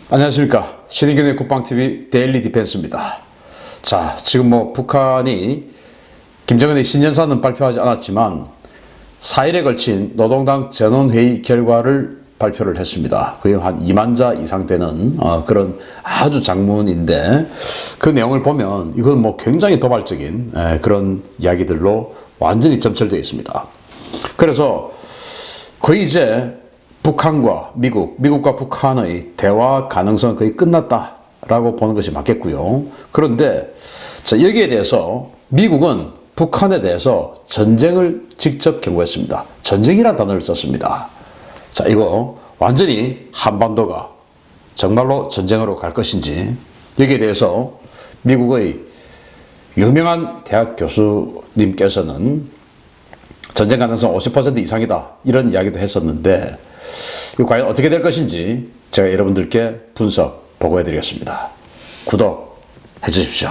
안녕하십니까. 신인균의 국방TV 데일리 디펜스입니다. 자, 지금 북한이 김정은의 신년사는 발표하지 않았지만 4일에 걸친 노동당 전원회의 결과를 발표를 했습니다. 거의 한 2만 자 이상 되는 그런 아주 장문인데 그 내용을 보면 이건 굉장히 도발적인 그런 이야기들로 완전히 점철되어 있습니다. 그래서 거의 이제 북한과 미국과 북한의 대화 가능성은 거의 끝났다라고 보는 것이 맞겠고요. 그런데 여기에 대해서 미국은 북한에 대해서 전쟁을 직접 경고했습니다. 전쟁이라는 단어를 썼습니다. 자, 이거 완전히 한반도가 정말로 전쟁으로 갈 것인지 여기에 대해서 미국의 유명한 대학 교수님께서는 전쟁 가능성 50% 이상이다 이런 이야기도 했었는데 과연 어떻게 될 것인지 제가 여러분들께 분석 보고해 드리겠습니다. 구독해 주십시오.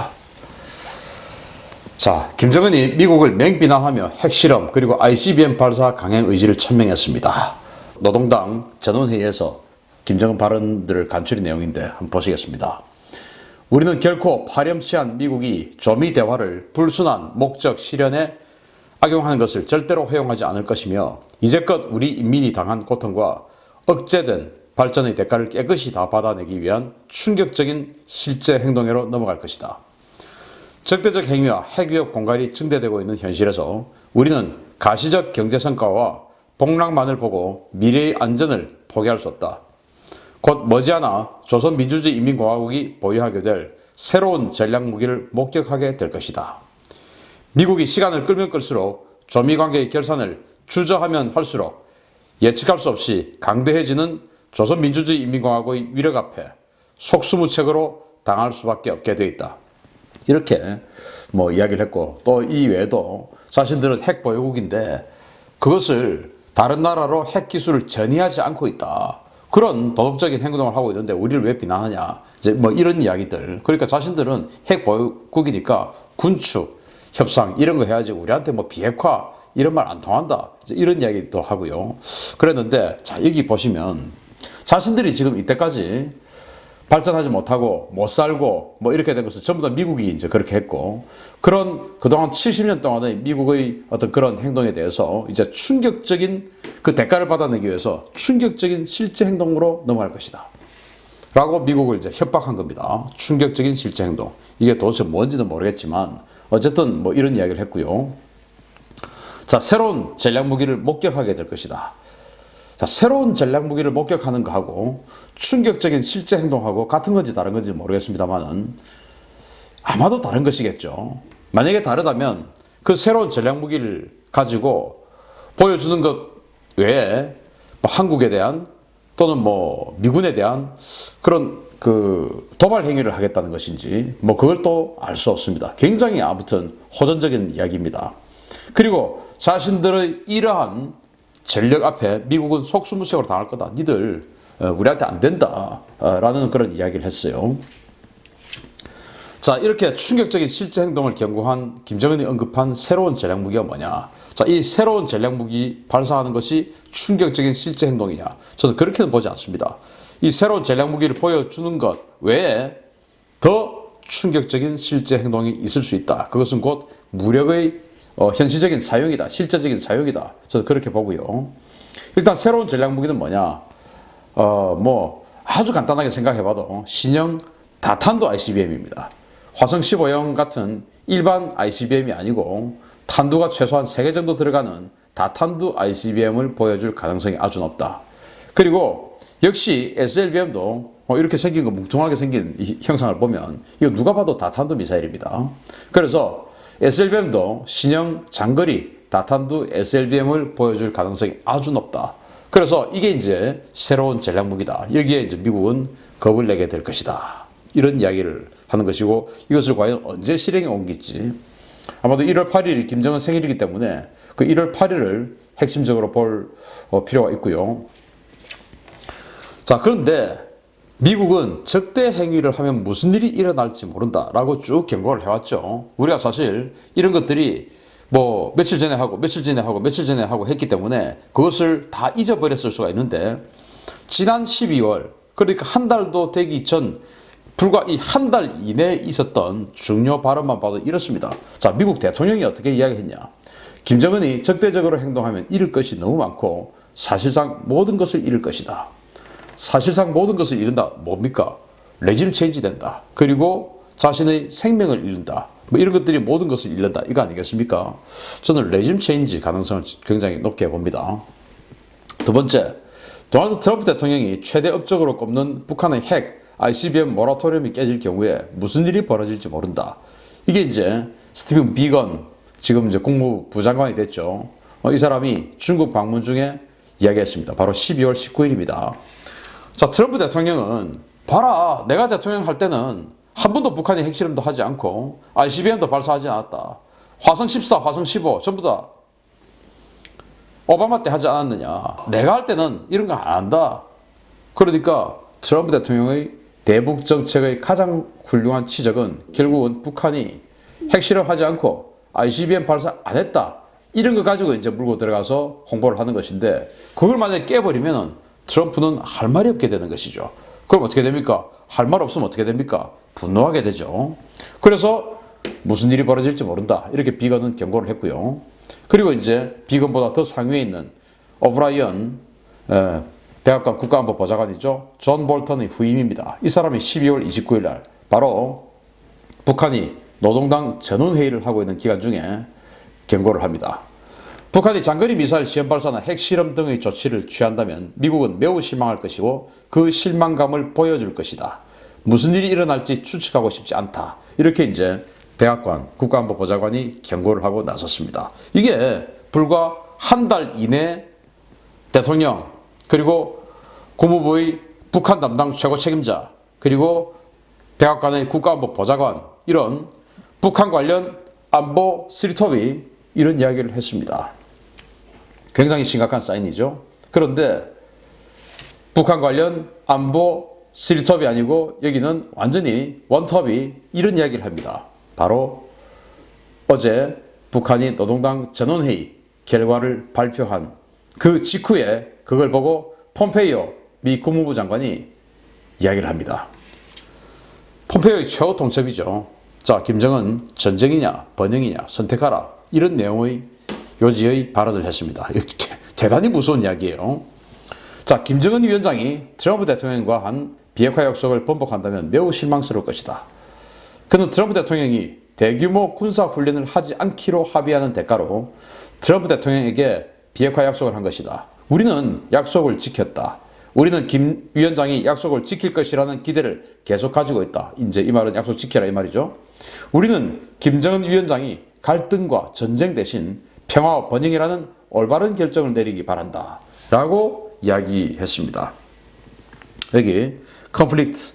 자, 김정은이 미국을 맹비난하며 핵실험 그리고 ICBM 발사 강행 의지를 천명했습니다. 노동당 전원회의에서 김정은 발언들을 간추린 내용인데 한번 보시겠습니다. 우리는 결코 파렴치한 미국이 조미 대화를 불순한 목적 실현에 악용하는 것을 절대로 허용하지 않을 것이며 이제껏 우리 인민이 당한 고통과 억제된 발전의 대가를 깨끗이 다 받아내기 위한 충격적인 실제 행동으로 넘어갈 것이다. 적대적 행위와 핵위협 공갈이 증대되고 있는 현실에서 우리는 가시적 경제 성과와 복락만을 보고 미래의 안전을 포기할 수 없다. 곧 머지않아 조선민주주의인민공화국이 보유하게 될 새로운 전략무기를 목격하게 될 것이다. 미국이 시간을 끌면 끌수록 조미관계의 결산을 주저하면 할수록 예측할 수 없이 강대해지는 조선민주주의인민공화국의 위력 앞에 속수무책으로 당할 수밖에 없게 되어 있다. 이렇게 이야기를 했고 또 이 외에도 자신들은 핵 보유국인데 그것을 다른 나라로 핵 기술을 전이하지 않고 있다. 그런 도덕적인 행동을 하고 있는데 우리를 왜 비난하냐. 이제 이런 이야기들. 그러니까 자신들은 핵 보유국이니까 군축, 협상 이런 거 해야지 우리한테 비핵화 이런 말 안 통한다. 이런 이야기도 하고요. 그랬는데 자, 여기 보시면 자신들이 지금 이때까지 발전하지 못하고 못 살고 이렇게 된 것은 전부 다 미국이 이제 그렇게 했고 그런 그동안 70년 동안의 미국의 어떤 그런 행동에 대해서 이제 충격적인 그 대가를 받아내기 위해서 충격적인 실제 행동으로 넘어갈 것이다. 라고 미국을 이제 협박한 겁니다. 충격적인 실제 행동. 이게 도대체 뭔지는 모르겠지만 어쨌든 이런 이야기를 했고요. 자, 새로운 전략무기를 목격하게 될 것이다. 자, 새로운 전략무기를 목격하는 거하고 충격적인 실제 행동하고 같은 건지 다른 건지 모르겠습니다만은 아마도 다른 것이겠죠. 만약에 다르다면 그 새로운 전략무기를 가지고 보여주는 것 외에 한국에 대한 또는 미군에 대한 그런 그 도발 행위를 하겠다는 것인지 그걸 또 알 수 없습니다. 굉장히 아무튼 호전적인 이야기입니다. 그리고 자신들의 이러한 전력 앞에 미국은 속수무책으로 당할 거다. 니들 우리한테 안 된다. 라는 그런 이야기를 했어요. 자, 이렇게 충격적인 실제 행동을 경고한 김정은이 언급한 새로운 전략무기가 뭐냐. 자, 이 새로운 전략무기 발사하는 것이 충격적인 실제 행동이냐. 저는 그렇게는 보지 않습니다. 이 새로운 전략무기를 보여주는 것 외에 더 충격적인 실제 행동이 있을 수 있다. 그것은 곧 무력의 현실적인 사용이다. 실제적인 사용이다. 저는 그렇게 보고요. 일단 새로운 전략무기는 뭐냐. 아주 간단하게 생각해봐도 신형 다탄도 ICBM입니다. 화성 15형 같은 일반 ICBM이 아니고 탄두가 최소한 3개 정도 들어가는 다탄두 ICBM을 보여줄 가능성이 아주 높다. 그리고 역시 SLBM도 이렇게 생긴 거 뭉퉁하게 생긴 이 형상을 보면 이거 누가 봐도 다탄두 미사일입니다. 그래서 SLBM도 신형 장거리 다탄두 SLBM을 보여줄 가능성이 아주 높다. 그래서 이게 이제 새로운 전략무기다. 여기에 이제 미국은 겁을 내게 될 것이다. 이런 이야기를 하는 것이고 이것을 과연 언제 실행에 옮길지 아마도 1월 8일이 김정은 생일이기 때문에 그 1월 8일을 핵심적으로 볼 필요가 있고요. 자, 그런데 미국은 적대 행위를 하면 무슨 일이 일어날지 모른다라고 쭉 경고를 해왔죠. 우리가 사실 이런 것들이 며칠 전에 하고 했기 때문에 그것을 다 잊어버렸을 수가 있는데 지난 12월 그러니까 한 달도 되기 전 불과 이 한 달 이내에 있었던 중요 발언만 봐도 이렇습니다. 자, 미국 대통령이 어떻게 이야기했냐. 김정은이 적대적으로 행동하면 잃을 것이 너무 많고 사실상 모든 것을 잃을 것이다. 사실상 모든 것을 잃는다. 뭡니까? 레짐 체인지 된다. 그리고 자신의 생명을 잃는다. 뭐 이런 것들이 모든 것을 잃는다. 이거 아니겠습니까? 저는 레짐 체인지 가능성을 굉장히 높게 봅니다. 두 번째, 도널드 트럼프 대통령이 최대 업적으로 꼽는 북한의 핵 ICBM 모라토리움이 깨질 경우에 무슨 일이 벌어질지 모른다. 이게 이제 스티븐 비건 지금 이제 국무부 장관이 됐죠. 이 사람이 중국 방문 중에 이야기했습니다. 바로 12월 19일입니다. 자, 트럼프 대통령은 봐라, 내가 대통령 할 때는 한 번도 북한이 핵실험도 하지 않고 ICBM도 발사하지 않았다. 화성 14, 화성 15 전부 다 오바마 때 하지 않았느냐. 내가 할 때는 이런 거 안 한다. 그러니까 트럼프 대통령의 대북 정책의 가장 훌륭한 치적은 결국은 북한이 핵실험하지 않고 ICBM 발사 안 했다. 이런 거 가지고 이제 물고 들어가서 홍보를 하는 것인데 그걸 만약에 깨버리면 트럼프는 할 말이 없게 되는 것이죠. 그럼 어떻게 됩니까? 할 말 없으면 어떻게 됩니까? 분노하게 되죠. 그래서 무슨 일이 벌어질지 모른다. 이렇게 비건은 경고를 했고요. 그리고 이제 비건보다 더 상위에 있는 오브라이언 백악관 국가안보 보좌관이죠. 존 볼턴의 후임입니다. 이 사람이 12월 29일 날 바로 북한이 노동당 전원회의를 하고 있는 기간 중에 경고를 합니다. 북한이 장거리 미사일 시험 발사나 핵실험 등의 조치를 취한다면 미국은 매우 실망할 것이고 그 실망감을 보여줄 것이다. 무슨 일이 일어날지 추측하고 싶지 않다. 이렇게 이제 백악관 국가안보 보좌관이 경고를 하고 나섰습니다. 이게 불과 한 달 이내 대통령 그리고 국무부의 북한 담당 최고 책임자 그리고 백악관의 국가안보 보좌관 이런 북한 관련 안보 쓰리톱이 이런 이야기를 했습니다. 굉장히 심각한 사인이죠. 그런데 북한 관련 안보 쓰리톱이 아니고 여기는 완전히 원톱이 이런 이야기를 합니다. 바로 어제 북한이 노동당 전원회의 결과를 발표한 그 직후에 그걸 보고 폼페이오 미 국무부 장관이 이야기를 합니다. 폼페이오의 최후 통첩이죠. 자, 김정은 전쟁이냐 번영이냐 선택하라. 이런 내용의 요지의 발언을 했습니다. 대단히 무서운 이야기예요. 자, 김정은 위원장이 트럼프 대통령과 한 비핵화 약속을 번복한다면 매우 실망스러울 것이다. 그는 트럼프 대통령이 대규모 군사훈련을 하지 않기로 합의하는 대가로 트럼프 대통령에게 비핵화 약속을 한 것이다. 우리는 약속을 지켰다. 우리는 김 위원장이 약속을 지킬 것이라는 기대를 계속 가지고 있다. 이제 이 말은 약속 지켜라 이 말이죠. 우리는 김정은 위원장이 갈등과 전쟁 대신 평화와 번영이라는 올바른 결정을 내리기 바란다. 라고 이야기했습니다. 여기 conflict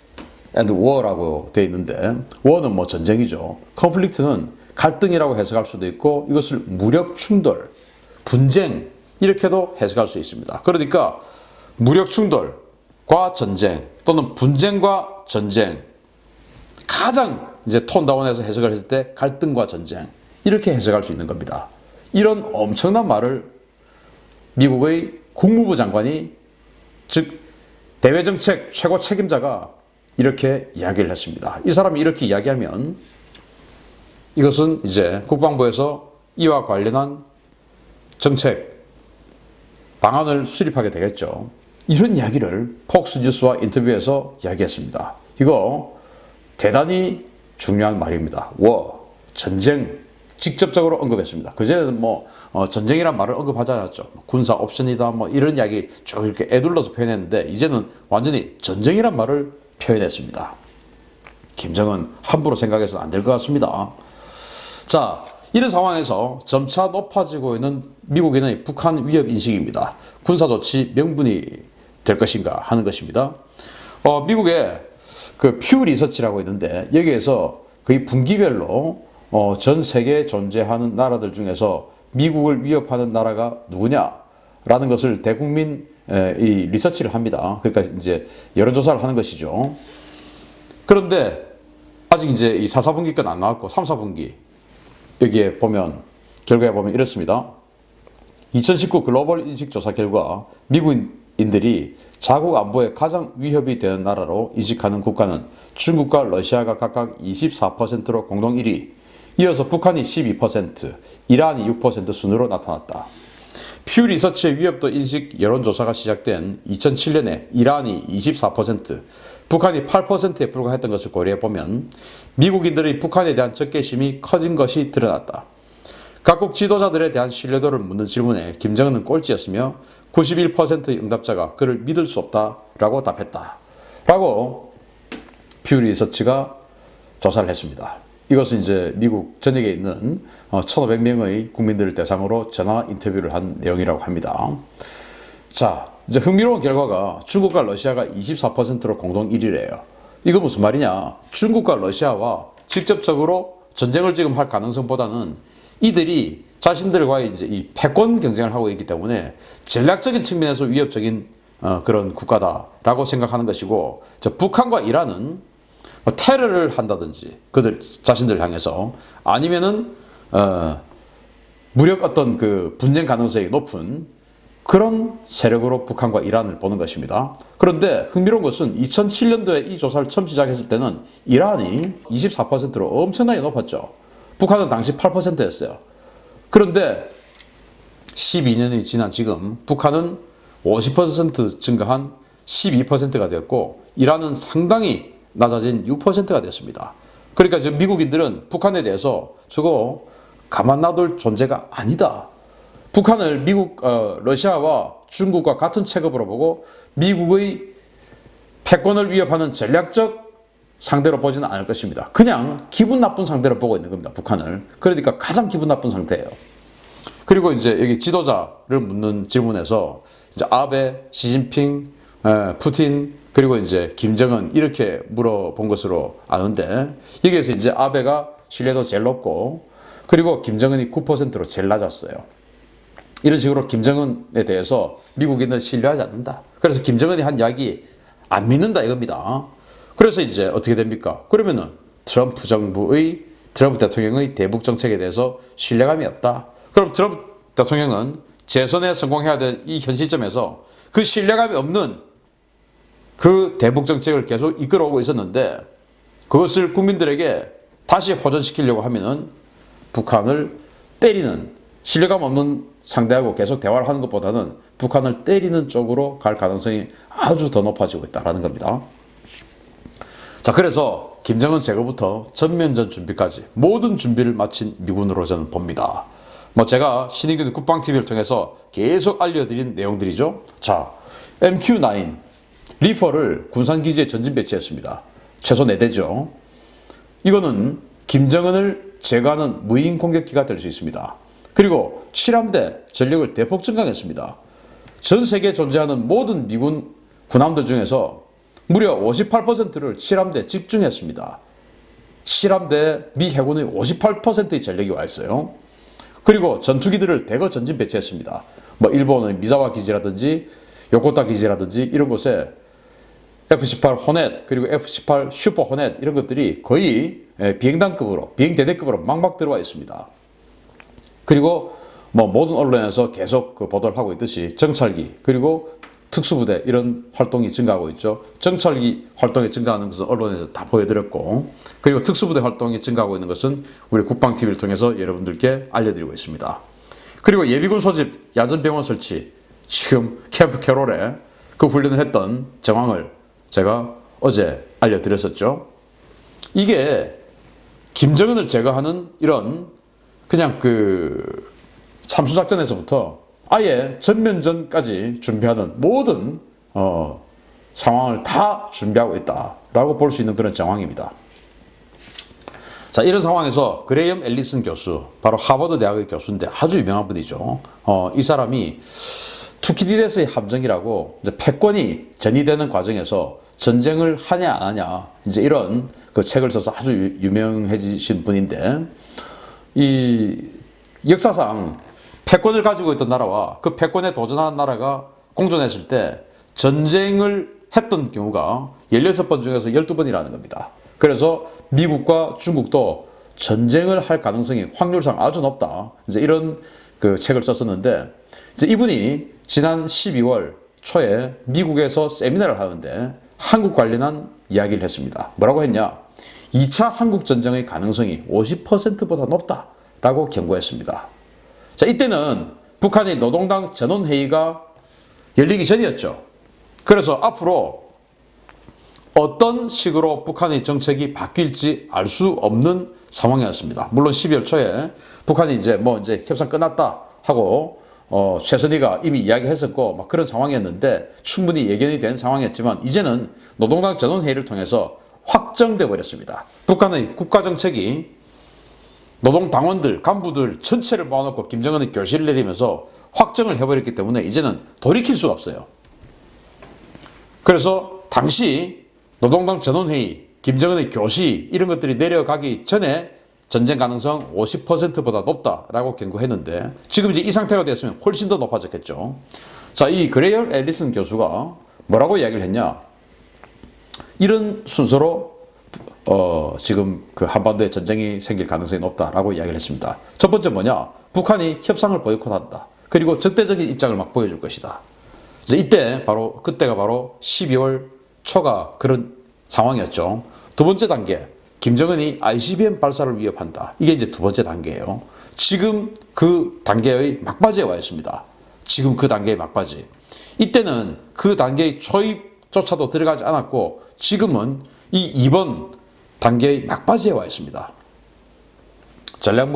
and war라고 되어 있는데 war는 뭐 전쟁이죠. conflict는 갈등이라고 해석할 수도 있고 이것을 무력 충돌, 분쟁 이렇게도 해석할 수 있습니다. 그러니까 무력 충돌과 전쟁 또는 분쟁과 전쟁 가장 이제 톤 다운해서 해석을 했을 때 갈등과 전쟁 이렇게 해석할 수 있는 겁니다. 이런 엄청난 말을 미국의 국무부 장관이 즉 대외정책 최고 책임자가 이렇게 이야기를 했습니다. 이 사람이 이렇게 이야기하면 이것은 이제 국방부에서 이와 관련한 정책 방안을 수립하게 되겠죠. 이런 이야기를 폭스뉴스와 인터뷰에서 이야기했습니다. 이거 대단히 중요한 말입니다. 전쟁 직접적으로 언급했습니다. 그전에는 전쟁이란 말을 언급하지 않았죠. 군사 옵션이다 이런 이야기 쭉 이렇게 애둘러서 표현했는데 이제는 완전히 전쟁이란 말을 표현했습니다. 김정은 함부로 생각해서는 안 될 것 같습니다. 자, 이런 상황에서 점차 높아지고 있는 미국인의 북한 위협 인식입니다. 군사조치 명분이 될 것인가 하는 것입니다. 미국의 그 퓨 리서치라고 있는데 여기에서 거의 분기별로 전 세계에 존재하는 나라들 중에서 미국을 위협하는 나라가 누구냐라는 것을 대국민 이 리서치를 합니다. 그러니까 이제 여론조사를 하는 것이죠. 그런데 아직 이제 이 4, 4분기 건 안 나왔고 3, 4분기 여기에 보면 결과에 보면 이렇습니다. 2019 글로벌 인식조사 결과 미국인들이 자국 안보에 가장 위협이 되는 나라로 인식하는 국가는 중국과 러시아가 각각 24%로 공동 1위, 이어서 북한이 12%, 이란이 6% 순으로 나타났다. 퓨 리서치의 위협도 인식 여론조사가 시작된 2007년에 이란이 24%, 북한이 8%에 불과했던 것을 고려해보면 미국인들의 북한에 대한 적개심이 커진 것이 드러났다. 각국 지도자들에 대한 신뢰도를 묻는 질문에 김정은은 꼴찌였으며 91%의 응답자가 그를 믿을 수 없다라고 답했다. 라고 퓨 리서치가 조사를 했습니다. 이것은 이제 미국 전역에 있는 1,500명의 국민들을 대상으로 전화 인터뷰를 한 내용이라고 합니다. 자, 이제 흥미로운 결과가 중국과 러시아가 24%로 공동 1위래요. 이거 무슨 말이냐? 중국과 러시아와 직접적으로 전쟁을 지금 할 가능성보다는 이들이 자신들과의 이제 이 패권 경쟁을 하고 있기 때문에 전략적인 측면에서 위협적인 그런 국가다라고 생각하는 것이고, 북한과 이란은 테러를 한다든지 그들 자신들 향해서 아니면은 무력 어떤 그 분쟁 가능성이 높은 그런 세력으로 북한과 이란을 보는 것입니다. 그런데 흥미로운 것은 2007년도에 이 조사를 처음 시작했을 때는 이란이 24%로 엄청나게 높았죠. 북한은 당시 8%였어요. 그런데 12년이 지난 지금 북한은 50% 증가한 12%가 되었고, 이란은 상당히 낮아진 6%가 됐습니다. 그러니까 지금 미국인들은 북한에 대해서 저거 가만 놔둘 존재가 아니다. 북한을 러시아와 중국과 같은 체급으로 보고 미국의 패권을 위협하는 전략적 상대로 보지는 않을 것입니다. 그냥 기분 나쁜 상대로 보고 있는 겁니다, 북한을. 그러니까 가장 기분 나쁜 상태예요. 그리고 이제 여기 지도자를 묻는 질문에서 이제 아베, 시진핑, 푸틴, 그리고 이제 김정은 이렇게 물어본 것으로 아는데, 여기에서 이제 아베가 신뢰도 제일 높고, 그리고 김정은이 9%로 제일 낮았어요. 이런 식으로 김정은에 대해서 미국인은 신뢰하지 않는다. 그래서 김정은이 한 이야기 안 믿는다 이겁니다. 그래서 이제 어떻게 됩니까? 그러면은 트럼프 대통령의 대북 정책에 대해서 신뢰감이 없다. 그럼 트럼프 대통령은 재선에 성공해야 될 이 현 시점에서 그 신뢰감이 없는 그 대북 정책을 계속 이끌어오고 있었는데, 그것을 국민들에게 다시 호전시키려고 하면은 북한을 때리는, 신뢰감 없는 상대하고 계속 대화를 하는 것보다는 북한을 때리는 쪽으로 갈 가능성이 아주 더 높아지고 있다는 겁니다. 자, 그래서 김정은 제거부터 전면전 준비까지 모든 준비를 마친 미군으로 저는 봅니다. 제가 신인균 국방TV를 통해서 계속 알려드린 내용들이죠. 자, MQ-9 리퍼를 군산기지에 전진 배치했습니다. 최소 4대죠. 이거는 김정은을 제거하는 무인 공격기가 될 수 있습니다. 그리고 7함대 전력을 대폭 증강했습니다. 전 세계에 존재하는 모든 미군 군함들 중에서 무려 58%를 7함대에 집중했습니다. 7함대 미 해군의 58%의 전력이 와 있어요. 그리고 전투기들을 대거 전진 배치했습니다. 일본의 미사와 기지라든지 요코타 기지라든지 이런 곳에 F-18 호넷, 그리고 F-18 슈퍼 호넷 이런 것들이 거의 비행단급으로, 비행대대급으로 막막 들어와 있습니다. 그리고 모든 언론에서 계속 보도를 하고 있듯이 정찰기, 그리고 특수부대 이런 활동이 증가하고 있죠. 정찰기 활동이 증가하는 것은 언론에서 다 보여드렸고, 그리고 특수부대 활동이 증가하고 있는 것은 우리 국방TV를 통해서 여러분들께 알려드리고 있습니다. 그리고 예비군 소집, 야전병원 설치, 지금 캠프 캐롤에 그 훈련을 했던 정황을 제가 어제 알려드렸었죠. 이게 김정은을 제거하는 이런 그냥 그 참수작전에서부터 아예 전면전까지 준비하는 모든 상황을 다 준비하고 있다라고 볼 수 있는 그런 정황입니다. 자, 이런 상황에서 그레이엄 앨리슨 교수, 바로 하버드 대학의 교수인데 아주 유명한 분이죠. 이 사람이 투키디데스의 함정이라고 이제 패권이 전이되는 과정에서 전쟁을 하냐 안 하냐 이제 이런 그 책을 써서 아주 유명해지신 분인데, 이 역사상 패권을 가지고 있던 나라와 그 패권에 도전한 나라가 공존했을 때 전쟁을 했던 경우가 16번 중에서 12번이라는 겁니다. 그래서 미국과 중국도 전쟁을 할 가능성이 확률상 아주 높다. 이제 이런 그 책을 썼었는데, 이제 이분이 지난 12월 초에 미국에서 세미나를 하는데 한국 관련한 이야기를 했습니다. 뭐라고 했냐? 2차 한국전쟁의 가능성이 50%보다 높다라고 경고했습니다. 자, 이때는 북한의 노동당 전원회의가 열리기 전이었죠. 그래서 앞으로 어떤 식으로 북한의 정책이 바뀔지 알 수 없는 상황이었습니다. 물론 12월 초에 북한이 이제 협상 끝났다 하고 최선희가 이미 이야기했었고 막 그런 상황이었는데 충분히 예견이 된 상황이었지만 이제는 노동당 전원회의를 통해서 확정돼 버렸습니다. 북한의 국가정책이 노동당원들, 간부들 전체를 모아놓고 김정은이 교시를 내리면서 확정을 해버렸기 때문에 이제는 돌이킬 수가 없어요. 그래서 당시 노동당 전원회의, 김정은의 교시 이런 것들이 내려가기 전에 전쟁 가능성 50%보다 높다라고 경고했는데 지금 이제 이 상태가 되었으면 훨씬 더 높아졌겠죠. 자, 이 그레이엄 앨리슨 교수가 뭐라고 이야기를 했냐? 이런 순서로 지금 그 한반도에 전쟁이 생길 가능성이 높다라고 이야기를 했습니다. 첫 번째 뭐냐? 북한이 협상을 보이콧한다. 그리고 적대적인 입장을 막 보여줄 것이다. 이제 그때가 바로 12월 초가 그런 상황이었죠. 두 번째 단계, 김정은이 ICBM 발사를 위협한다. 이게 이제 두 번째 단계예요. 지금 그 단계의 막바지에 와 있습니다. 지금 그 단계의 막바지. 이때는 그 단계의 초입조차도 들어가지 않았고 지금은 이 2번 단계의 막바지에 와 있습니다.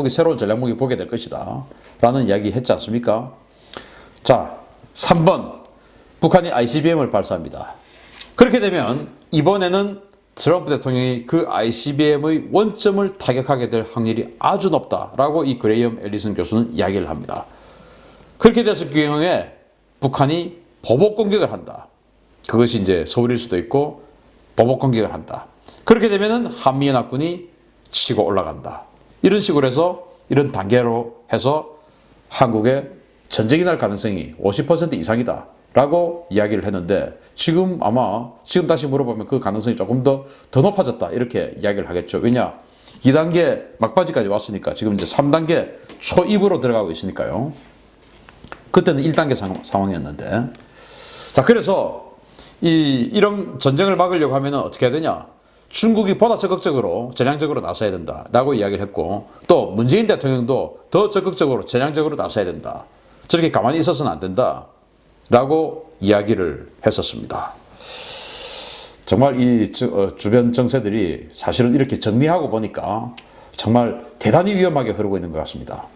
새로운 전략무기 보게 될 것이다 라는 이야기 했지 않습니까? 자, 3번 북한이 ICBM을 발사합니다. 그렇게 되면 이번에는 트럼프 대통령이 그 ICBM의 원점을 타격하게 될 확률이 아주 높다라고 이 그레이엄 앨리슨 교수는 이야기를 합니다. 그렇게 됐을 경우에 북한이 보복 공격을 한다. 그것이 이제 서울일 수도 있고 보복 공격을 한다. 그렇게 되면은 한미연합군이 치고 올라간다. 이런 식으로 해서 이런 단계로 해서 한국에 전쟁이 날 가능성이 50% 이상이다 라고 이야기를 했는데 지금 다시 물어보면 그 가능성이 조금 더 높아졌다 이렇게 이야기를 하겠죠. 왜냐? 2단계 막바지까지 왔으니까 지금 이제 3단계 초입으로 들어가고 있으니까요. 그때는 1단계 상황이었는데. 자, 그래서 이런 전쟁을 막으려고 하면 어떻게 해야 되냐? 중국이 보다 적극적으로 전향적으로 나서야 된다라고 이야기를 했고 또 문재인 대통령도 더 적극적으로 전향적으로 나서야 된다. 저렇게 가만히 있어서는 안 된다. 라고 이야기를 했었습니다. 정말 이 주변 정세들이 사실은 이렇게 정리하고 보니까 정말 대단히 위험하게 흐르고 있는 것 같습니다.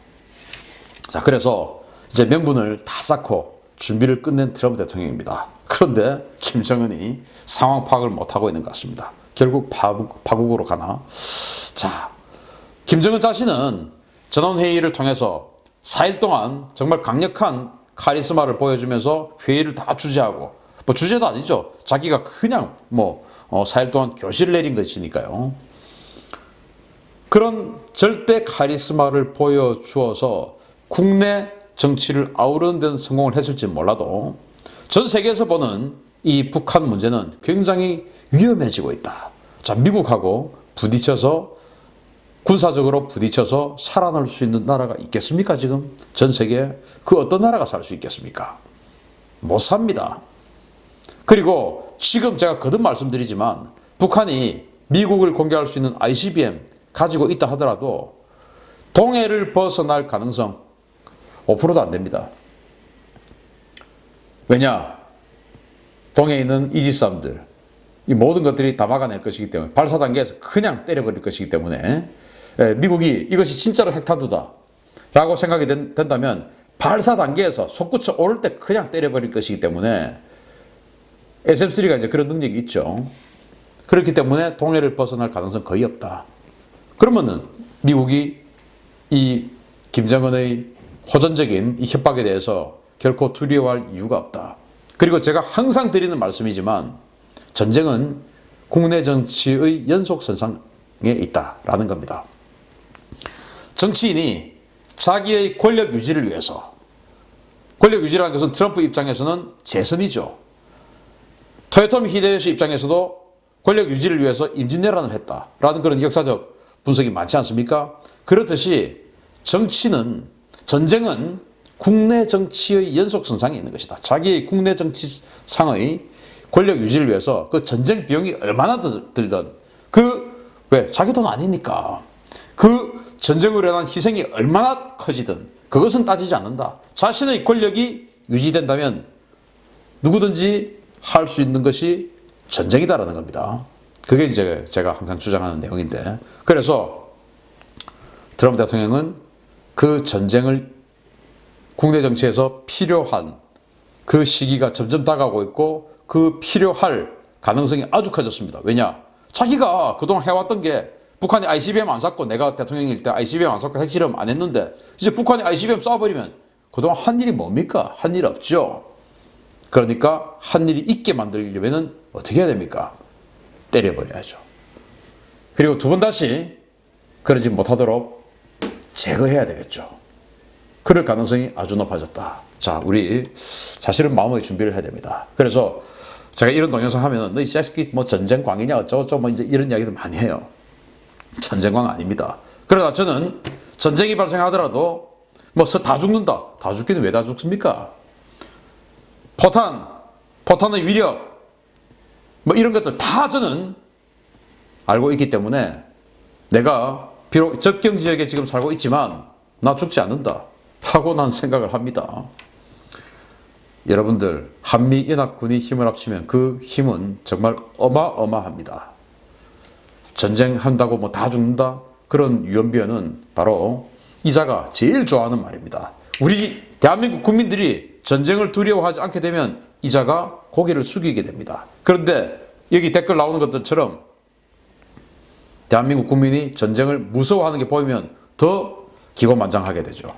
자, 그래서 이제 명분을 다 쌓고 준비를 끝낸 트럼프 대통령입니다. 그런데 김정은이 상황 파악을 못하고 있는 것 같습니다. 결국 파국으로 가나? 자, 김정은 자신은 전원회의를 통해서 4일 동안 정말 강력한 카리스마를 보여주면서 회의를 다 주재하고 주재도 아니죠. 자기가 그냥 4일 동안 교시를 내린 것이니까요. 그런 절대 카리스마를 보여주어서 국내 정치를 아우르는 데는 성공을 했을지 몰라도 전 세계에서 보는 이 북한 문제는 굉장히 위험해지고 있다. 자, 미국하고 군사적으로 부딪혀서 살아날 수 있는 나라가 있겠습니까? 지금 전 세계에 그 어떤 나라가 살 수 있겠습니까? 못 삽니다. 그리고 지금 제가 거듭 말씀드리지만 북한이 미국을 공격할 수 있는 ICBM 가지고 있다 하더라도 동해를 벗어날 가능성 5%도 안 됩니다. 왜냐? 동해에 있는 이지스함들 이 모든 것들이 다 막아낼 것이기 때문에 발사 단계에서 그냥 때려버릴 것이기 때문에 미국이 이것이 진짜로 핵탄두다 라고 생각이 된다면 발사 단계에서 솟구쳐 오를 때 그냥 때려버릴 것이기 때문에 SM-3가 이제 그런 능력이 있죠. 그렇기 때문에 동해를 벗어날 가능성 거의 없다. 그러면은 미국이 이 김정은의 호전적인 이 협박에 대해서 결코 두려워할 이유가 없다. 그리고 제가 항상 드리는 말씀이지만 전쟁은 국내 정치의 연속선상에 있다라는 겁니다. 정치인이 자기의 권력 유지를 위해서, 권력 유지라는 것은 트럼프 입장에서는 재선이죠. 토요토미 히데요시 입장에서도 권력 유지를 위해서 임진왜란을 했다라는 그런 역사적 분석이 많지 않습니까? 그렇듯이 전쟁은 국내 정치의 연속선상에 있는 것이다. 자기의 국내 정치상의 권력 유지를 위해서 그 전쟁 비용이 얼마나 들든 왜 자기 돈 아니니까 그 전쟁으로 인한 희생이 얼마나 커지든 그것은 따지지 않는다. 자신의 권력이 유지된다면 누구든지 할 수 있는 것이 전쟁이다라는 겁니다. 그게 이제 제가 항상 주장하는 내용인데, 그래서 트럼프 대통령은 그 전쟁을 국내 정치에서 필요한 그 시기가 점점 다가오고 있고 그 필요할 가능성이 아주 커졌습니다. 왜냐? 자기가 그동안 해왔던 게 북한이 ICBM 안 쐈고, 내가 대통령일 때 ICBM 안 쐈고 핵실험 안 했는데 이제 북한이 ICBM 쏴버리면 그동안 한 일이 뭡니까? 한 일 없죠. 그러니까 한 일이 있게 만들려면 어떻게 해야 됩니까? 때려버려야죠. 그리고 두 번 다시 그러지 못하도록 제거해야 되겠죠. 그럴 가능성이 아주 높아졌다. 자, 우리 사실은 마음의 준비를 해야 됩니다. 그래서 제가 이런 동영상 하면은 너 이 자식이 뭐 전쟁광이냐 어쩌고저쩌고 뭐 이제 이런 이야기들 많이 해요. 전쟁광 아닙니다. 그러나 저는 전쟁이 발생하더라도 뭐 다 죽는다. 다 죽기는 왜 다 죽습니까? 포탄의 위력 뭐 이런 것들 다 저는 알고 있기 때문에 내가 비록 접경 지역에 지금 살고 있지만 나 죽지 않는다 하고 난 생각을 합니다. 여러분들, 한미연합군이 힘을 합치면 그 힘은 정말 어마어마합니다. 전쟁한다고 뭐 다 죽는다? 그런 유언비어는 바로 이자가 제일 좋아하는 말입니다. 우리 대한민국 국민들이 전쟁을 두려워하지 않게 되면 이자가 고개를 숙이게 됩니다. 그런데 여기 댓글 나오는 것들처럼 대한민국 국민이 전쟁을 무서워하는 게 보이면 더 기고만장하게 되죠.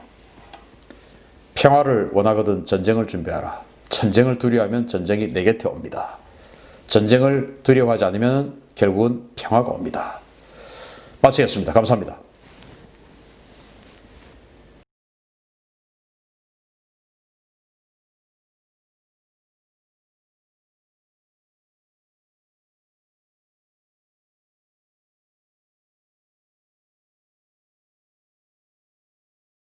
평화를 원하거든 전쟁을 준비하라. 전쟁을 두려워하면 전쟁이 내 곁에 옵니다. 전쟁을 두려워하지 않으면 결국은 평화가 옵니다. 마치겠습니다. 감사합니다.